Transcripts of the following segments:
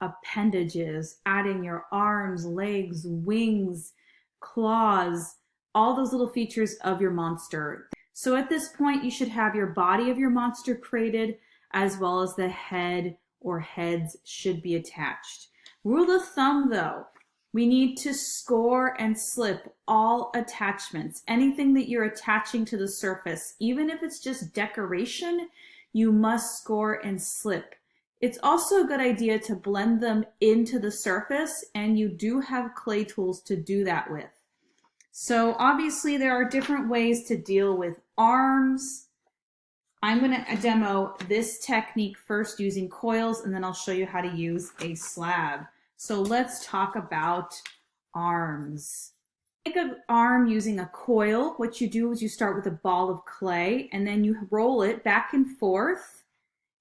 appendages, adding your arms, legs, wings, claws, all those little features of your monster. So at this point, you should have your body of your monster created, as well as the head or heads should be attached. Rule of thumb though, we need to score and slip all attachments. Anything that you're attaching to the surface, even if it's just decoration, you must score and slip. It's also a good idea to blend them into the surface, and you do have clay tools to do that with. So obviously there are different ways to deal with arms. I'm going to demo this technique first using coils, and then I'll show you how to use a slab. So let's talk about arms. Make an arm using a coil. What you do is you start with a ball of clay, and then you roll it back and forth,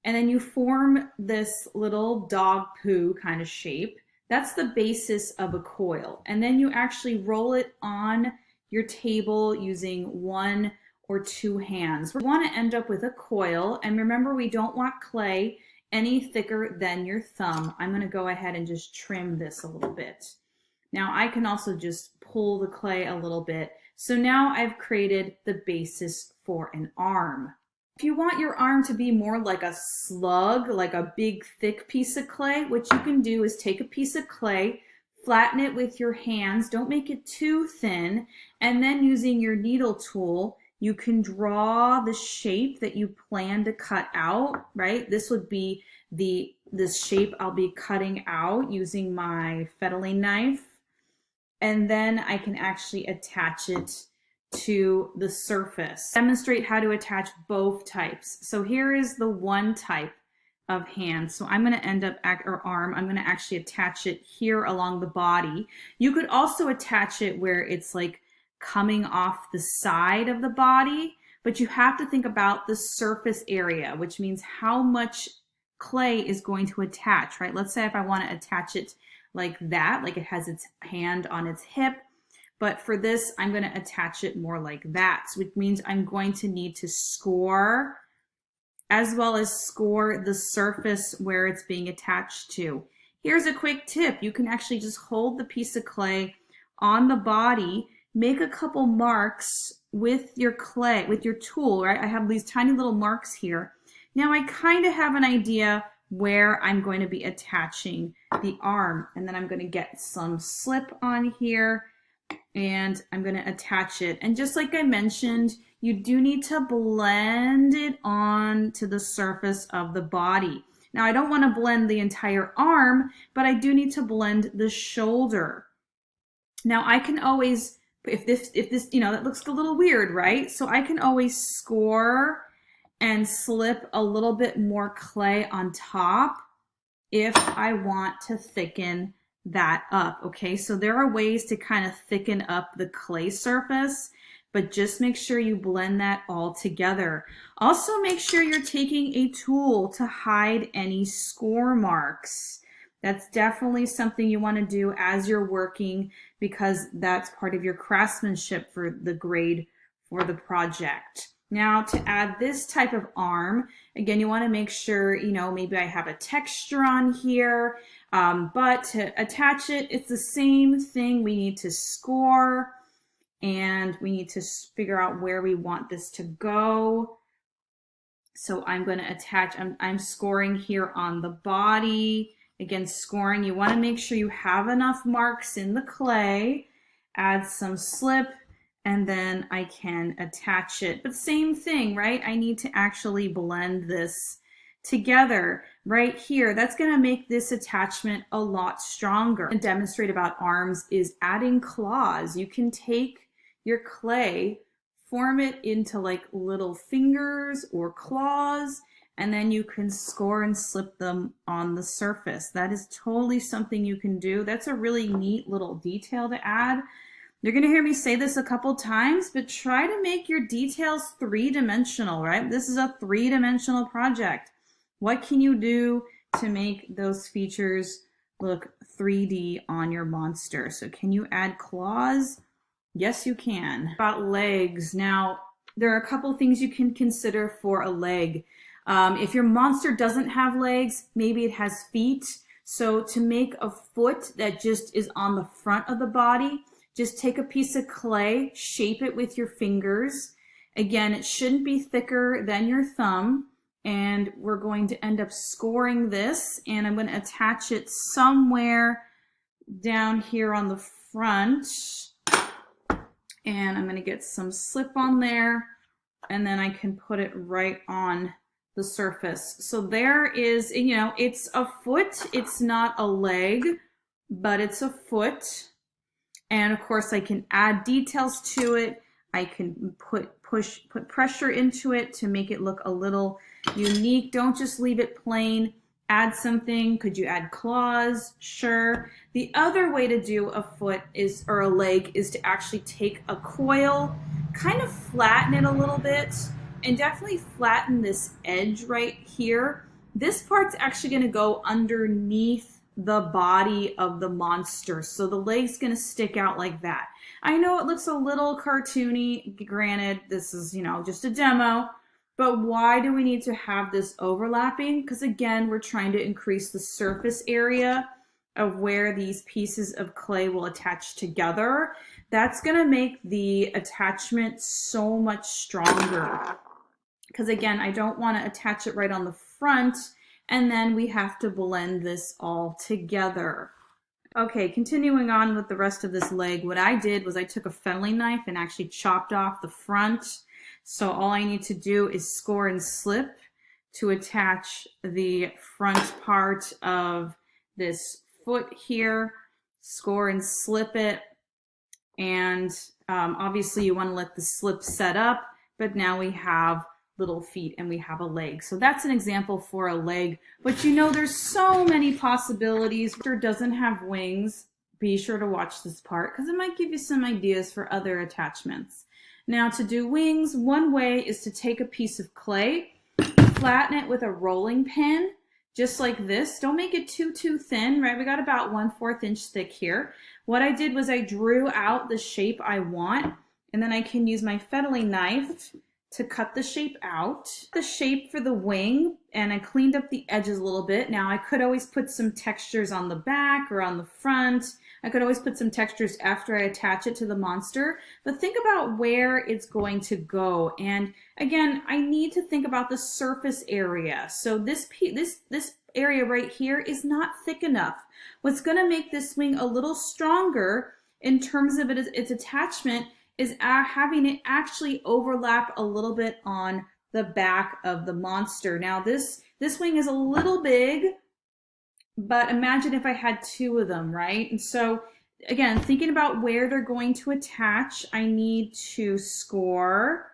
and then you form this little dog poo kind of shape. That's the basis of a coil. And then you actually roll it on your table using 1 or 2 hands. We want to end up with a coil, and remember, we don't want clay any thicker than your thumb. I'm going to go ahead and just trim this a little bit. Now I can also just pull the clay a little bit. So now I've created the basis for an arm. If you want your arm to be more like a slug, like a big thick piece of clay, what you can do is take a piece of clay, flatten it with your hands, don't make it too thin, and then using your needle tool, you can draw the shape that you plan to cut out, right? This would be this shape I'll be cutting out using my fettling knife. And then I can actually attach it to the surface. Demonstrate how to attach both types. So here is the one type of hand. So I'm going to end up, or arm, I'm going to actually attach it here along the body. You could also attach it where it's like coming off the side of the body, but you have to think about the surface area, which means how much clay is going to attach, right? Let's say if I want to attach it like that, like it has its hand on its hip, but for this, I'm going to attach it more like that, which means I'm going to need to score as well as score the surface where it's being attached to. Here's a quick tip. You can actually just hold the piece of clay on the body, make a couple marks with your clay, with your tool, right? I have these tiny little marks here. Now I kind of have an idea where I'm going to be attaching the arm, and then I'm going to get some slip on here, and I'm going to attach it. And just like I mentioned, you do need to blend it on to the surface of the body. Now I don't want to blend the entire arm, but I do need to blend the shoulder. Now I can always, if this, you know, that looks a little weird, right? So I can always score and slip a little bit more clay on top if I want to thicken that up, okay? So there are ways to kind of thicken up the clay surface, but just make sure you blend that all together. Also make sure you're taking a tool to hide any score marks. That's definitely something you want to do as you're working, because that's part of your craftsmanship for the grade for the project. Now to add this type of arm, again, you want to make sure, you know, maybe I have a texture on here, but to attach it, it's the same thing. We need to score, and we need to figure out where we want this to go. So I'm going to attach, I'm scoring here on the body. Again, scoring, you want to make sure you have enough marks in the clay, add some slip, and then I can attach it. But same thing, right? I need to actually blend this together right here. That's going to make this attachment a lot stronger. And demonstrate about arms is adding claws. You can take your clay, form it into like little fingers or claws, and then you can score and slip them on the surface. That is totally something you can do. That's a really neat little detail to add. You're going to hear me say this a couple times, but try to make your details three-dimensional, right? This is a three-dimensional project. What can you do to make those features look 3D on your monster? So can you add claws? Yes, you can. About legs. Now, there are a couple things you can consider for a leg. If your monster doesn't have legs, maybe it has feet. So to make a foot that just is on the front of the body, just take a piece of clay, shape it with your fingers. Again, it shouldn't be thicker than your thumb. And we're going to end up scoring this, and I'm going to attach it somewhere down here on the front. And I'm going to get some slip on there, and then I can put it right on the surface. So there is, you know, it's a foot. It's not a leg, but it's a foot. And of course I can add details to it. I can put pressure into it to make it look a little unique. Don't just leave it plain. Add something. Could you add claws? Sure. The other way to do a foot is, or a leg, is to actually take a coil, kind of flatten it a little bit, and definitely flatten this edge right here. This part's actually going to go underneath the body of the monster, so the leg's going to stick out like that. I know it looks a little cartoony. Granted, this is, you know, just a demo. But why do we need to have this overlapping? Because again, we're trying to increase the surface area of where these pieces of clay will attach together. That's going to make the attachment so much stronger. Because again, I don't want to attach it right on the front, and then we have to blend this all together. Okay, continuing on with the rest of this leg, what I did was I took a fettling knife and actually chopped off the front. So all I need to do is score and slip to attach the front part of this foot here. Score and slip it. And obviously you want to let the slip set up, but now we have little feet and we have a leg. So that's an example for a leg, but you know, there's so many possibilities. If it doesn't have wings, be sure to watch this part because it might give you some ideas for other attachments. Now to do wings, one way is to take a piece of clay, flatten it with a rolling pin, just like this. Don't make it too thin, right? We got about 1/4 inch thick here. What I did was I drew out the shape I want, and then I can use my fettling knife to cut the shape out. The shape for the wing, and I cleaned up the edges a little bit. Now I could always put some textures on the back or on the front. I could always put some textures after I attach it to the monster, but think about where it's going to go. And again, I need to think about the surface area. So this area right here is not thick enough. What's going to make this wing a little stronger in terms of its attachment is having it actually overlap a little bit on the back of the monster. Now this wing is a little big, but imagine if I had 2 of them, right? And so again, thinking about where they're going to attach, I need to score,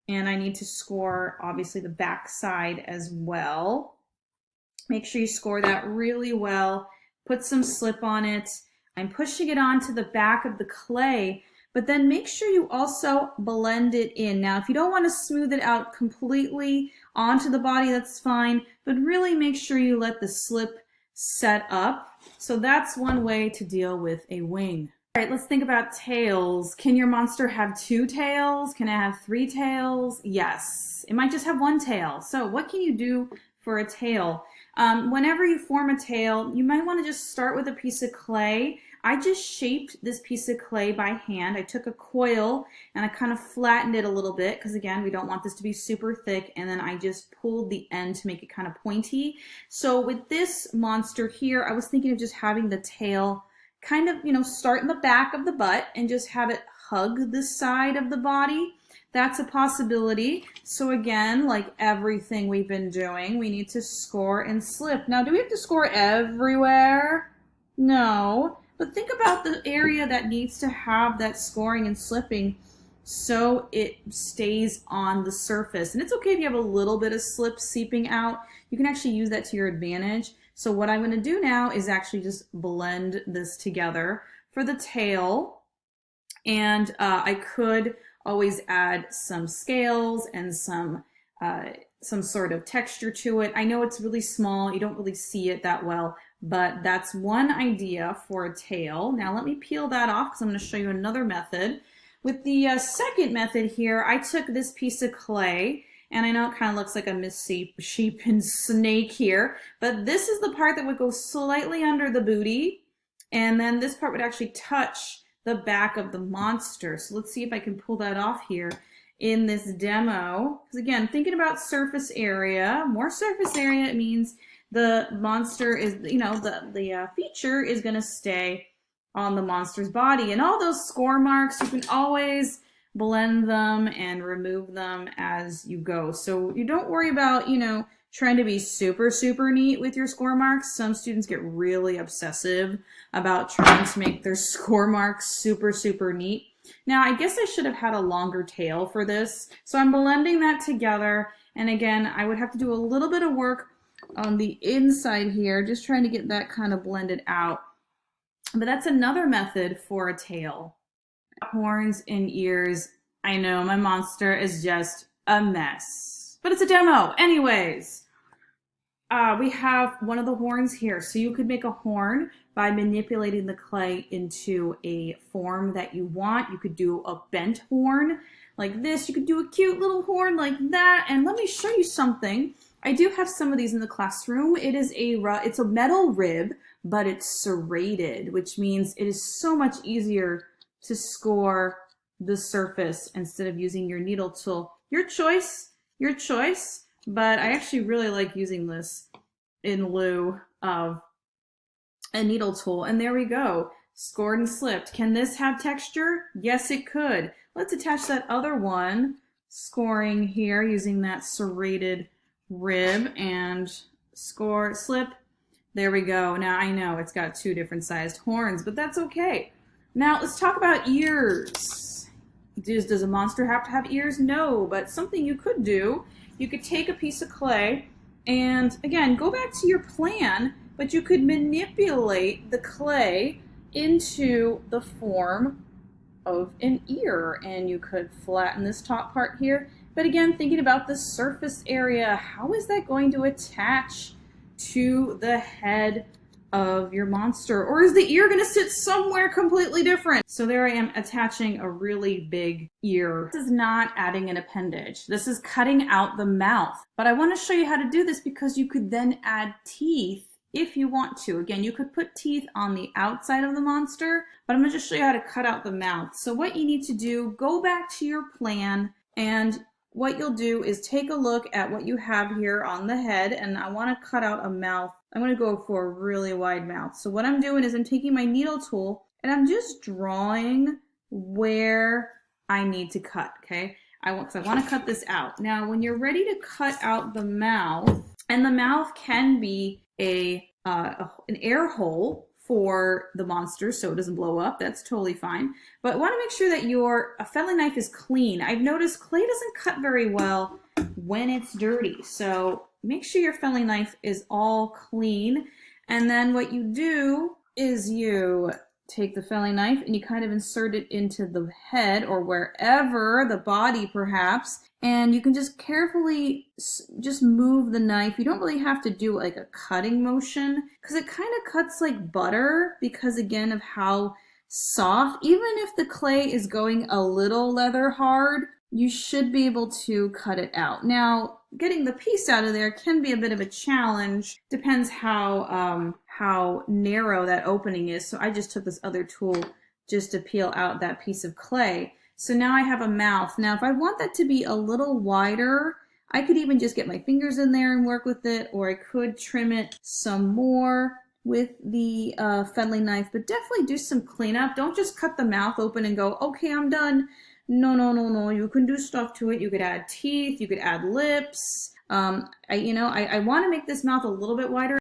and I need to score obviously the back side as well. Make sure you score that really well. Put some slip on it. I'm pushing it onto the back of the clay, but then make sure you also blend it in. Now, if you don't want to smooth it out completely onto the body, that's fine, but really make sure you let the slip set up. So that's one way to deal with a wing. All right, let's think about tails. Can your monster have 2 tails? Can it have 3 tails? Yes, it might just have 1 tail. So what can you do for a tail? Whenever you form a tail, you might want to just start with a piece of clay. I just shaped this piece of clay by hand. I took a coil and I kind of flattened it a little bit because again, we don't want this to be super thick, and then I just pulled the end to make it kind of pointy. So with this monster here, I was thinking of just having the tail kind of, you know, start in the back of the butt and just have it hug the side of the body. That's a possibility. So again, like everything we've been doing, we need to score and slip. Now, do we have to score everywhere? No. But think about the area that needs to have that scoring and slipping so it stays on the surface. And it's okay if you have a little bit of slip seeping out. You can actually use that to your advantage. So what I'm going to do now is actually just blend this together for the tail. And I could always add some scales and some sort of texture to it. I know it's really small. You don't really see it that well. But that's one idea for a tail. Now let me peel that off because I'm going to show you another method. With the second method here, I took this piece of clay And I know it kind of looks like a misshapen snake here, but this is the part that would go slightly under the booty. And then this part would actually touch the back of the monster. So let's see if I can pull that off here in this demo. Because again, thinking about surface area, more surface area, it means the monster is, the feature is going to stay on the monster's body. And all those score marks, you can always blend them and remove them as you go. So you don't worry about, trying to be super, super neat with your score marks. Some students get really obsessive about trying to make their score marks super, super neat. Now, I guess I should have had a longer tail for this. So I'm blending that together. And again, I would have to do a little bit of work on the inside here, just trying to get that kind of blended out. But that's another method for a tail. Horns and ears. I know my monster is just a mess, but it's a demo. Anyways, we have one of the horns here. So you could make a horn by manipulating the clay into a form that you want. You could do a bent horn like this. You could do a cute little horn like that. And let me show you something. I do have some of these in the classroom. It's a metal rib, but it's serrated, which means it is so much easier to score the surface instead of using your needle tool. Your choice, but I actually really like using this in lieu of a needle tool. And there we go, scored and slipped. Can this have texture? Yes, it could. Let's attach that other one, scoring here using that serrated rib and score, slip. There we go. Now I know it's got two different sized horns, but that's okay. Now let's talk about ears. Does a monster have to have ears? No, but something you could do, you could take a piece of clay and again, go back to your plan, but you could manipulate the clay into the form of an ear, and you could flatten this top part here. But again, thinking about the surface area, how is that going to attach to the head of your monster? Or is the ear going to sit somewhere completely different? So there I am attaching a really big ear. This is not adding an appendage. This is cutting out the mouth. But I want to show you how to do this because you could then add teeth if you want to. Again, you could put teeth on the outside of the monster, but I'm going to just show you how to cut out the mouth. So what you need to do, go back to your plan, and what you'll do is take a look at what you have here on the head, and I want to cut out a mouth. I'm going to go for a really wide mouth. So what I'm doing is I'm taking my needle tool and I'm just drawing where I need to cut, okay? I want to cut this out. Now, when you're ready to cut out the mouth, and the mouth can be an air hole for the monster so it doesn't blow up, that's totally fine. But want to make sure that your fettling knife is clean. I've noticed clay doesn't cut very well when it's dirty, so make sure your fettling knife is all clean. And then what you do is you take the fettling knife and you kind of insert it into the head or wherever, the body perhaps, and you can just carefully just move the knife. You don't really have to do like a cutting motion because it kind of cuts like butter because again of how soft. Even if the clay is going a little leather hard, you should be able to cut it out. Now, getting the piece out of there can be a bit of a challenge. Depends how narrow that opening is. So I just took this other tool just to peel out that piece of clay. So now I have a mouth. Now, if I want that to be a little wider, I could even just get my fingers in there and work with it, or I could trim it some more with the fettling knife, but definitely do some cleanup. Don't just cut the mouth open and go, okay, I'm done. No, no, no, no. You can do stuff to it. You could add teeth. You could add lips. I want to make this mouth a little bit wider.